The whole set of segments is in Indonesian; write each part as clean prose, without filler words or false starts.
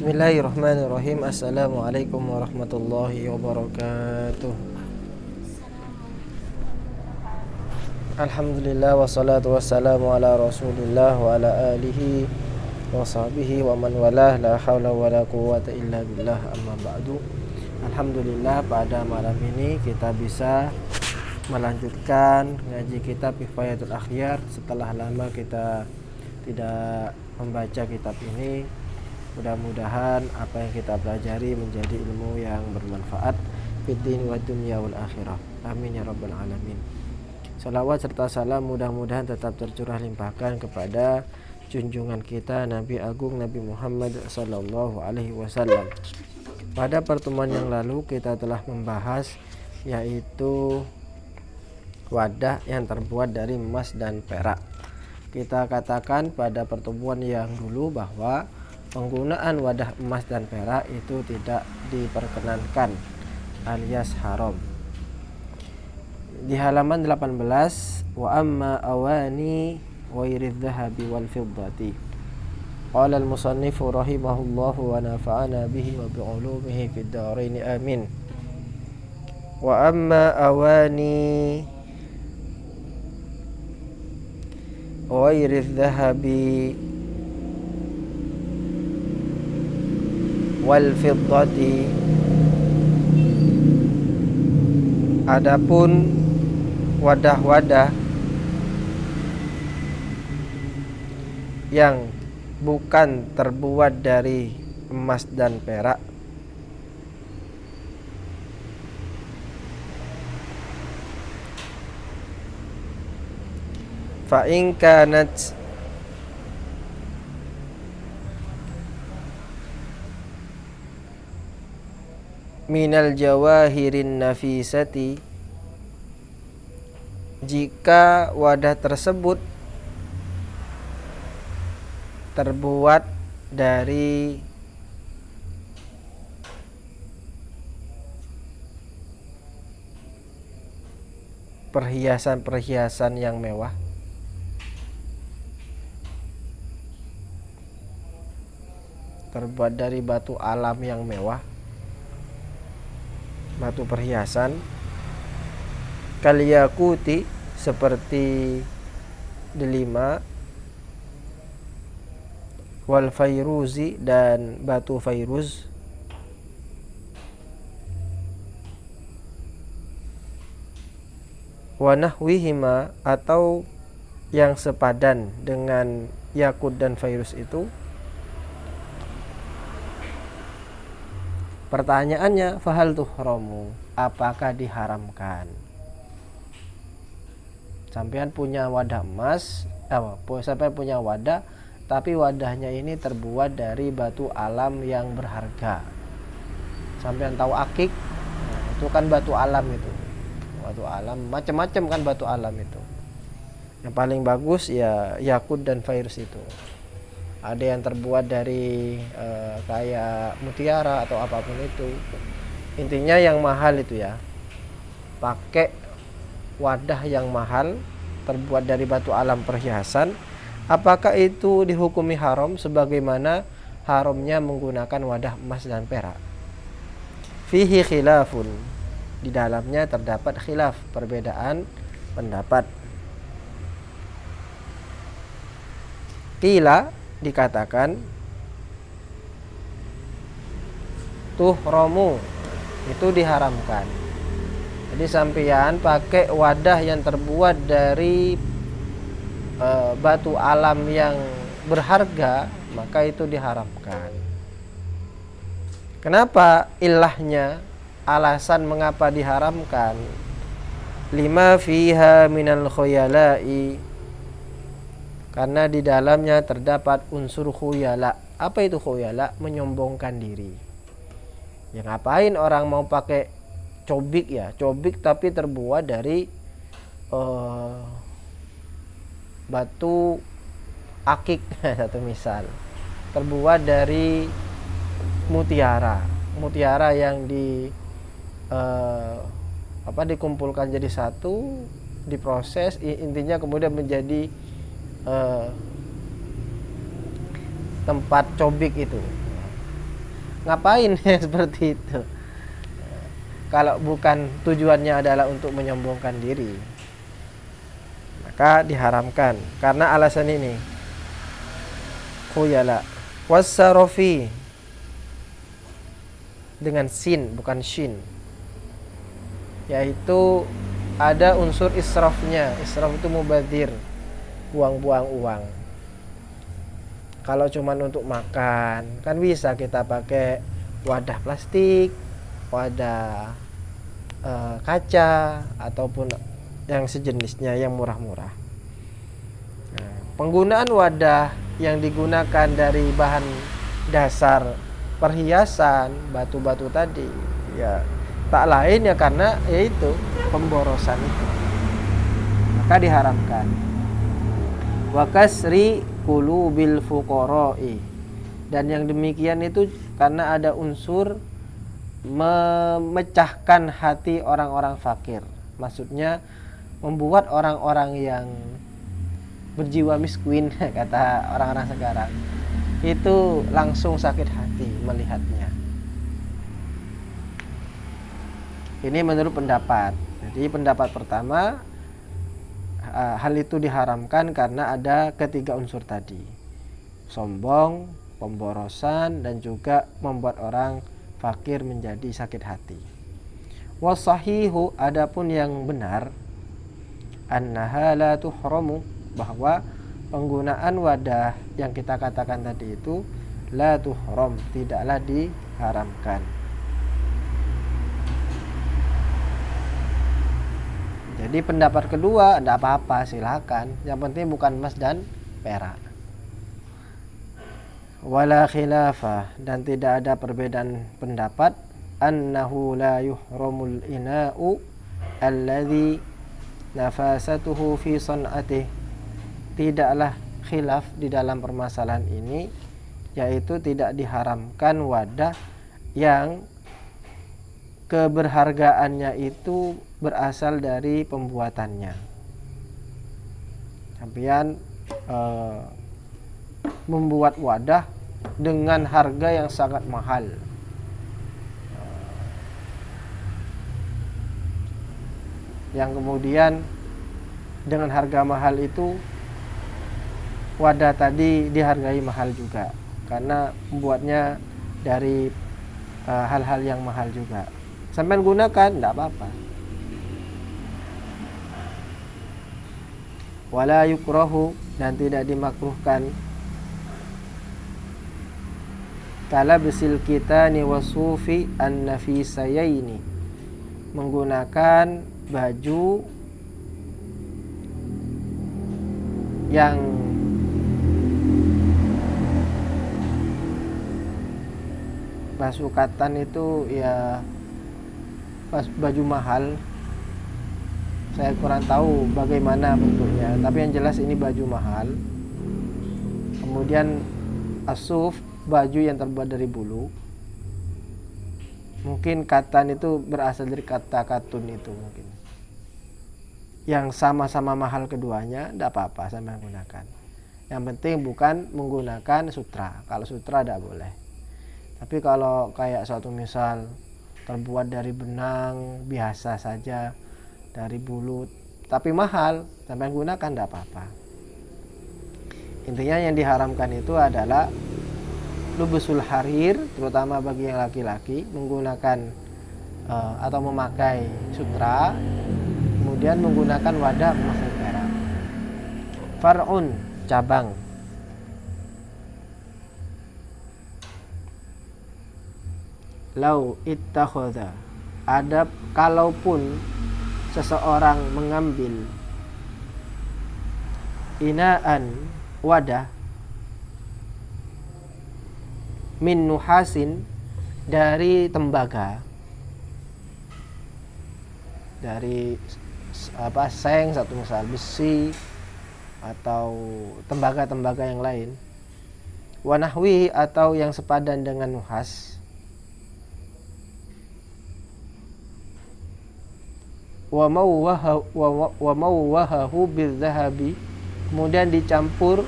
Bismillahirrahmanirrahim. Assalamualaikum warahmatullahi wabarakatuh. Alhamdulillah wassalatu wassalamu ala rasulillah wa ala alihi wa sahbihi wa man walah. La hawla wa la quwwata illa billah, amma ba'du. Alhamdulillah pada malam ini kita bisa melanjutkan ngaji kitab Kifayatul Akhyar. Setelah lama kita tidak membaca kitab ini, mudah-mudahan apa yang kita pelajari menjadi ilmu yang bermanfaat fid din wa dunya wal akhirah. Amin ya rabbal alamin. Salawat serta salam mudah-mudahan tetap tercurah limpahkan kepada junjungan kita Nabi Agung Nabi Muhammad sallallahu alaihi wasallam. Pada pertemuan yang lalu kita telah membahas yaitu wadah yang terbuat dari emas dan perak. Kita katakan pada pertemuan yang dulu bahwa penggunaan wadah emas dan perak itu tidak diperkenankan alias haram. Di halaman 18, wa amma awani ghairi dhahabi wal fiddati. Qala al-musannif rahimahullahu wa nafa'ana bihi wa bi ulumihi fid dharain amin. Wa amma awani ghairi dhahabi wal fiddati, adapun wadah-wadah yang bukan terbuat dari emas dan perak, fa in kanat minal jawahirin nafisati, jika wadah tersebut terbuat dari perhiasan-perhiasan yang mewah, terbuat dari batu alam yang mewah, batu perhiasan, kalyakuti seperti delima, wal fairuzi dan batu fairuz, wa nahwihima atau yang sepadan dengan yakut dan fairuz itu. Pertanyaannya, fahal tuhramu, apakah diharamkan? Sampean punya wadah emas, sampean punya wadah, tapi wadahnya ini terbuat dari batu alam yang berharga. Sampean tahu akik? Nah, itu kan batu alam itu. Batu alam, macam-macam kan batu alam itu. Yang paling bagus ya yakut dan fairuz itu. Ada yang terbuat dari kayak mutiara atau apapun itu. Intinya yang mahal itu ya, pakai wadah yang mahal terbuat dari batu alam perhiasan. Apakah itu dihukumi haram sebagaimana haramnya menggunakan wadah emas dan perak? Fihi khilafun, di dalamnya terdapat khilaf, perbedaan pendapat. Qila, dikatakan tuhromu, itu diharamkan. Jadi sampean pakai wadah yang terbuat dari batu alam yang berharga, maka itu diharamkan. Kenapa? Ilahnya, alasan mengapa diharamkan, lima fiha minal khuyala'i, karena di dalamnya terdapat unsur khuyala. Apa itu khuyala? Menyombongkan diri. Ya ngapain orang mau pakai cobik ya? Cobik tapi terbuat dari batu akik satu misal. Terbuat dari mutiara. Mutiara yang dikumpulkan jadi satu, diproses, intinya kemudian menjadi tempat cobik itu. ngapain seperti itu kalau bukan tujuannya adalah untuk menyombongkan diri, maka diharamkan karena alasan ini. Khuyala wasarofi dengan sin bukan shin, yaitu ada unsur israfnya. Israf itu mubadzir, buang-buang uang. Kalau cuma untuk makan kan bisa kita pakai wadah plastik, wadah kaca ataupun yang sejenisnya yang murah-murah. Nah, penggunaan wadah yang digunakan dari bahan dasar perhiasan, batu-batu tadi, ya tak lain ya karena yaitu pemborosan itu, maka diharamkan. Wa kasri qulubil fuqara'i, dan yang demikian itu karena ada unsur memecahkan hati orang-orang fakir, maksudnya membuat orang-orang yang berjiwa miskin kata orang-orang sekarang itu langsung sakit hati melihatnya. Ini menurut pendapat. Jadi pendapat pertama, hal itu diharamkan karena ada ketiga unsur tadi. Sombong, pemborosan, dan juga membuat orang fakir menjadi sakit hati. Wasahihu, adapun yang benar, annaha la tuhramu, bahwa penggunaan wadah yang kita katakan tadi itu la tuhram, tidaklah diharamkan. Jadi pendapat kedua tidak apa-apa, silakan. Yang penting bukan emas dan perak. Wala khilafah, dan tidak ada perbedaan pendapat, annahu la yuhramul ina'u alladhi nafasatuhu fi san'atih. Tidaklah khilaf di dalam permasalahan ini, yaitu tidak diharamkan wadah yang keberhargaannya itu berasal dari pembuatannya. Sampeyan membuat wadah dengan harga yang sangat mahal, yang kemudian dengan harga mahal itu wadah tadi dihargai mahal juga karena membuatnya dari hal-hal yang mahal juga. Sampai gunakan tidak apa-apa. Wala yukrahu, dan tidak dimakruhkan, kala besil kitani wasufi an-nafisayaini, menggunakan baju yang basukatan itu ya baju mahal. Saya kurang tahu bagaimana bentuknya, tapi yang jelas ini baju mahal. Kemudian asuf, baju yang terbuat dari bulu. Mungkin katan itu berasal dari kata katun itu mungkin. Yang sama-sama mahal keduanya, tidak apa-apa saya menggunakan. Yang penting bukan menggunakan sutra. Kalau sutra tidak boleh. Tapi kalau kayak suatu misal terbuat dari benang biasa saja, dari bulu, tapi mahal, sampai gunakan tidak apa-apa. Intinya yang diharamkan itu adalah lubusul harir, terutama bagi yang laki-laki, menggunakan atau memakai sutra, kemudian menggunakan wadah emas dan perak. Far'un, cabang. Lau ittakhadha, ada kalaupun seseorang mengambil inaan, wadah, min nuhasin, dari tembaga, dari seng satu misal, besi atau tembaga-tembaga yang lain, wanahwi, atau yang sepadan dengan nuhas, wa mawwahahu bizzahabi, kemudian dicampur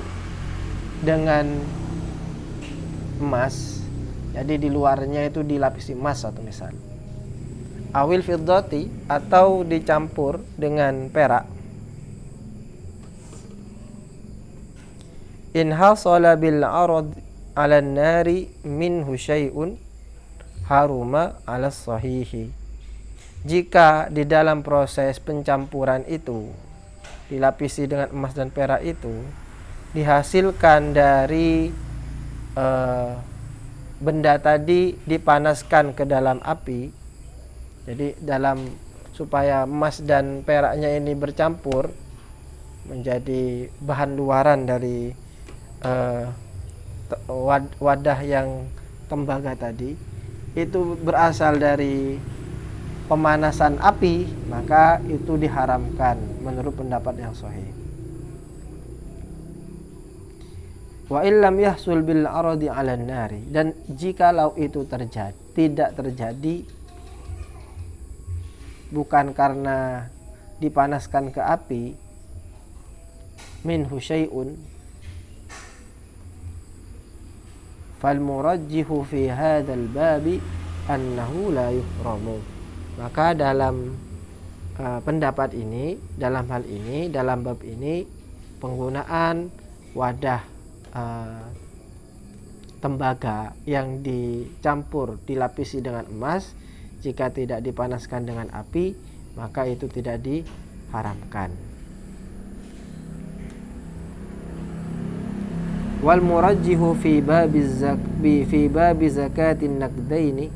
dengan emas, Jadi di luarnya itu dilapisi emas satu misal. Awil fiddati, atau dicampur dengan perak. In hasala bil arad 'ala an-nari minhu syai'un haruma 'ala sahihi. Jika di dalam proses pencampuran itu dilapisi dengan emas dan perak itu dihasilkan dari benda tadi dipanaskan ke dalam api, jadi dalam supaya emas dan peraknya ini bercampur menjadi bahan luaran dari wadah yang tembaga tadi, itu berasal dari pemanasan api, maka itu diharamkan menurut pendapat yang sahih. Wa illam yahsul bil aradi 'ala nari, dan jikalau itu tidak terjadi bukan karena dipanaskan ke api, minhu syai'un fal murajjihu fi hadzal babi annahu la yuhramu. Maka dalam pendapat ini, dalam hal ini, dalam bab ini, penggunaan wadah tembaga yang dicampur dilapisi dengan emas, jika tidak dipanaskan dengan api, maka itu tidak diharamkan. Wal murajjihu fi babi zakatin naqdaini,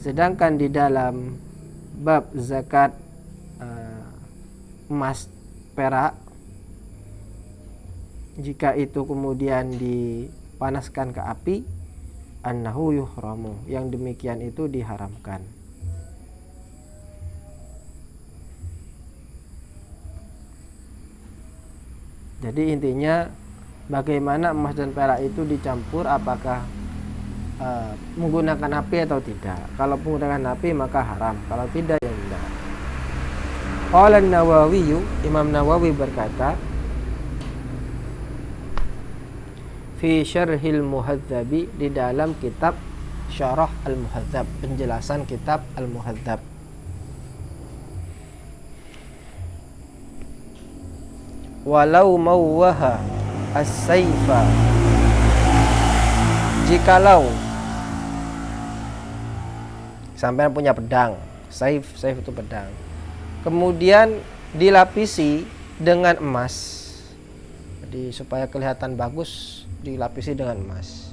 sedangkan di dalam bab zakat emas perak, jika itu kemudian dipanaskan ke api, annahu yuhramu, yang demikian itu diharamkan. Jadi intinya bagaimana emas dan perak itu dicampur, apakah menggunakan api atau tidak. Kalau menggunakan api maka haram, kalau tidak ya tidak. Qala an-Nawawi, Imam Nawawi berkata, fi syarhil muhadzabi, di dalam kitab Syarah al-Muhadzab, penjelasan kitab al-Muhadzab. Walau mawwaha as-saifa, jikalau sampean punya pedang, saif itu pedang, kemudian dilapisi dengan emas, jadi supaya kelihatan bagus dilapisi dengan emas,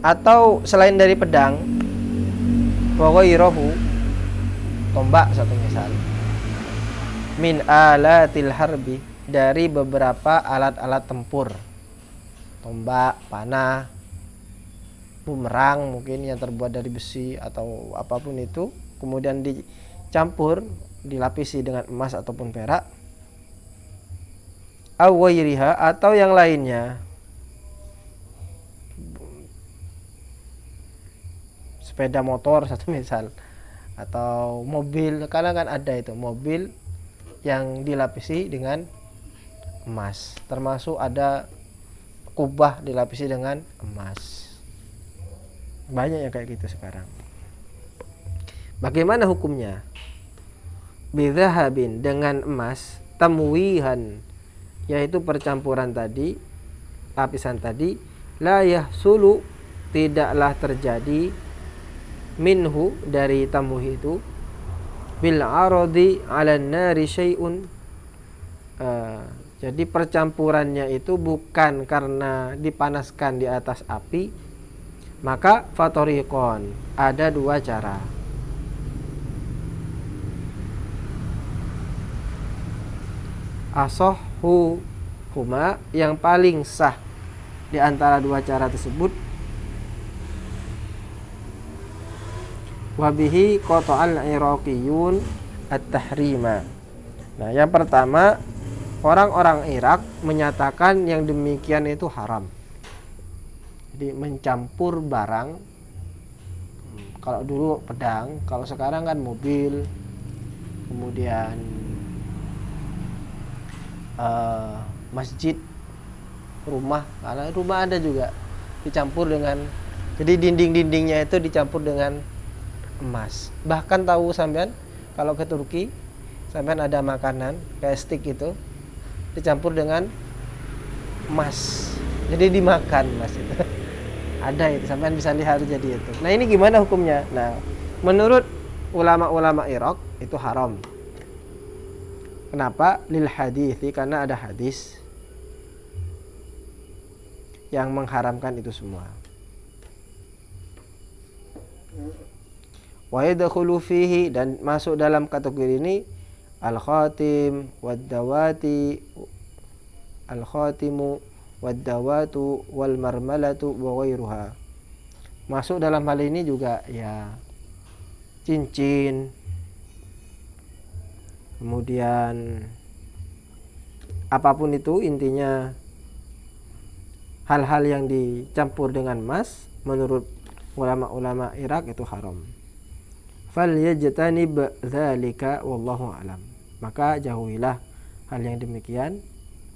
atau selain dari pedang, wa ghairahu, tombak satu misal, min alatil harbi, dari beberapa alat-alat tempur, tombak, panah, bumerang mungkin yang terbuat dari besi atau apapun itu, kemudian dicampur dilapisi dengan emas ataupun perak, awwairiha, atau yang lainnya, sepeda motor satu misal, atau mobil, karena kan ada itu mobil yang dilapisi dengan emas, termasuk ada kubah dilapisi dengan emas. Banyak yang kayak gitu sekarang. Bagaimana hukumnya? Bidhahabin, dengan emas, tamwihan, yaitu percampuran tadi, lapisan tadi, la yahsulu, tidaklah terjadi, minhu, dari tamwih itu, bil aradi 'ala nari syai'un, jadi percampurannya itu bukan karena dipanaskan di atas api, maka fatoriqon, ada dua cara. Asahhu huma, yang paling sah di antara dua cara tersebut, wabihi qata'al iraqiyun at-tahrima. Nah, yang pertama, orang-orang Irak menyatakan yang demikian itu haram. Jadi mencampur barang, kalau dulu pedang, kalau sekarang kan mobil, kemudian masjid, rumah, karena rumah ada juga dicampur dengan Jadi dinding-dindingnya itu dicampur dengan emas. Bahkan tahu sampean kalau ke Turki sampean ada makanan kayak steak itu dicampur dengan emas. Jadi dimakan emas itu. Ada itu, sampean bisa lihat jadi itu. Nah, ini gimana hukumnya? Nah, menurut ulama-ulama Irak itu haram. Kenapa? Lil hadithi, karena ada hadis yang mengharamkan itu semua. Wa yadkhulu fihi, dan masuk dalam kategori ini al-khatim wad-dawati, al-khatimu wad-dawatu wal marmalatu wa ghairuha. Masuk dalam hal ini juga ya cincin, kemudian apapun itu, intinya hal-hal yang dicampur dengan emas menurut ulama-ulama Irak itu haram. Falyajtanib dzalika wallahu alam. Maka jauhilah hal yang demikian,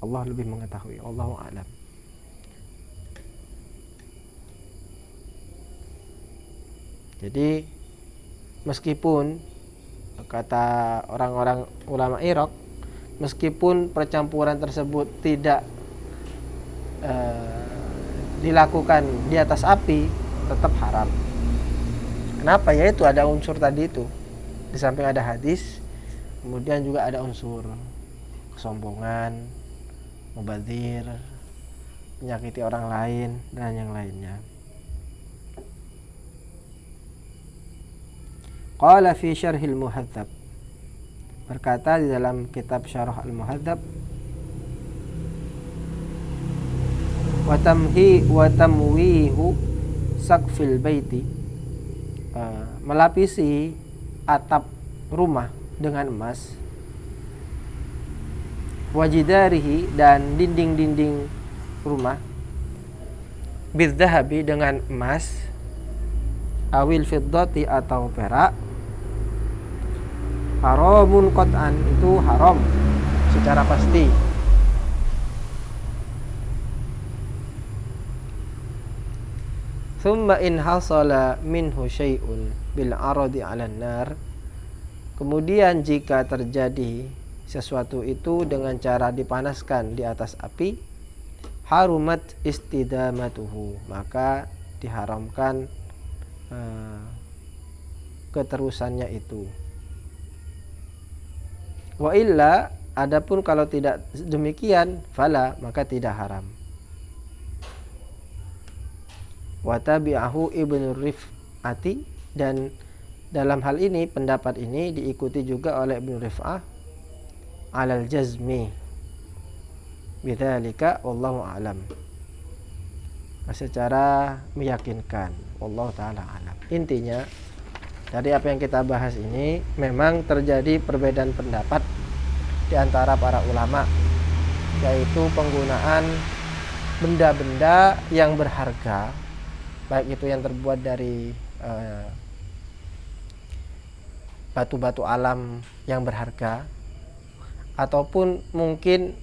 Allah lebih mengetahui, wallahu alam. Jadi meskipun kata orang-orang ulama Irak, meskipun percampuran tersebut tidak dilakukan di atas api, tetap haram. Kenapa? Ya itu ada unsur tadi itu. Di samping ada hadis, kemudian juga ada unsur kesombongan, mubadzir, menyakiti orang lain, dan yang lainnya. Qala fi syarhil muhadzab, berkata di dalam kitab Syarah al-Muhadzab, wa tamwihu saqfil baiti, melapisi atap rumah dengan emas, wajidarihi, dan dinding-dinding rumah, bidzahabi, dengan emas, awil fiddati, atau perak, haramun qat'an, itu haram secara pasti. Thumma in hasala minhu syai'un bil aradi 'alan nar, kemudian jika terjadi sesuatu itu dengan cara dipanaskan di atas api, harumat istidamatuhu, maka diharamkan keterusannya itu. Wa illa, adapun kalau tidak demikian, fala, maka tidak haram. Wa tabi'ahu Ibnu Rif'ati, dan dalam hal ini, pendapat ini diikuti juga oleh Ibnu Rif'ah alal jazmi bidzalika wallahu a'lam, secara meyakinkan, wallahu taala alam. Intinya dari apa yang kita bahas ini, memang terjadi perbedaan pendapat di antara para ulama, yaitu penggunaan benda-benda yang berharga, baik itu yang terbuat dari batu-batu alam yang berharga, ataupun mungkin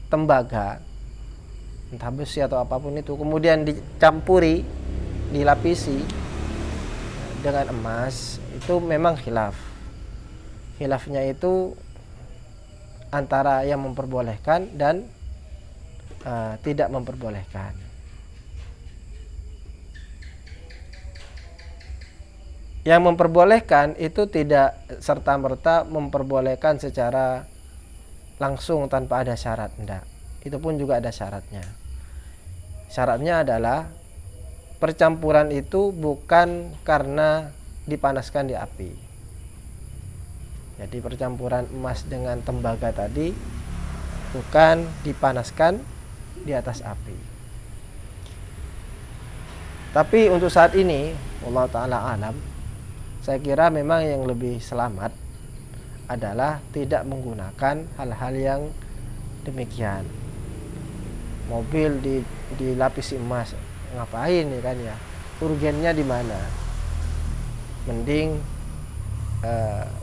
tembaga, entah besi atau apapun itu, kemudian dicampuri, dilapisi dengan emas, itu memang khilaf. Khilafnya itu antara yang memperbolehkan dan tidak memperbolehkan. Yang memperbolehkan itu tidak serta-merta memperbolehkan secara langsung tanpa ada syarat, enggak. Itu pun juga ada syaratnya. Syaratnya adalah percampuran itu bukan karena dipanaskan di api. Jadi percampuran emas dengan tembaga tadi bukan dipanaskan di atas api. Tapi untuk saat ini, Allah Ta'ala alam, saya kira memang yang lebih selamat adalah tidak menggunakan hal-hal yang demikian. Mobil dilapisi emas, ngapain ya kan ya? Urgennya di mana? Mending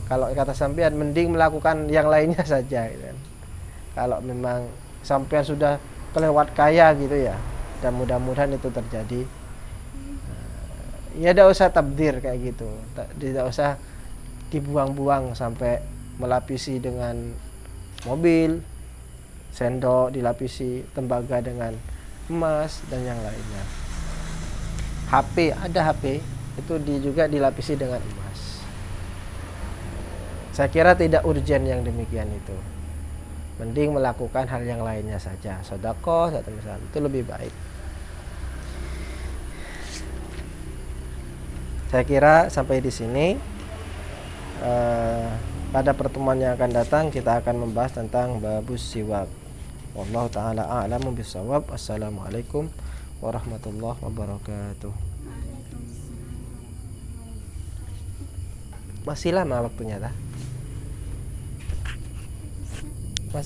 kalau kata sampean, mending melakukan yang lainnya saja gitu kan. Kalau memang sampean sudah kelewat kaya gitu ya, dan mudah-mudahan itu terjadi. Ya tidak usah tabdir kayak gitu, tidak usah dibuang-buang sampai melapisi dengan mobil, sendok dilapisi tembaga dengan emas dan yang lainnya. HP, ada HP itu juga dilapisi dengan emas. Saya kira tidak urgen yang demikian itu. Mending melakukan hal yang lainnya saja, sedekah atau misalnya, itu lebih baik. Saya kira sampai di sini. Pada pertemuan yang akan datang kita akan membahas tentang babus siwak. Wallahu taala a'lamu bissawab. Assalamualaikum warahmatullahi wabarakatuh. Masih lama waktunya dah.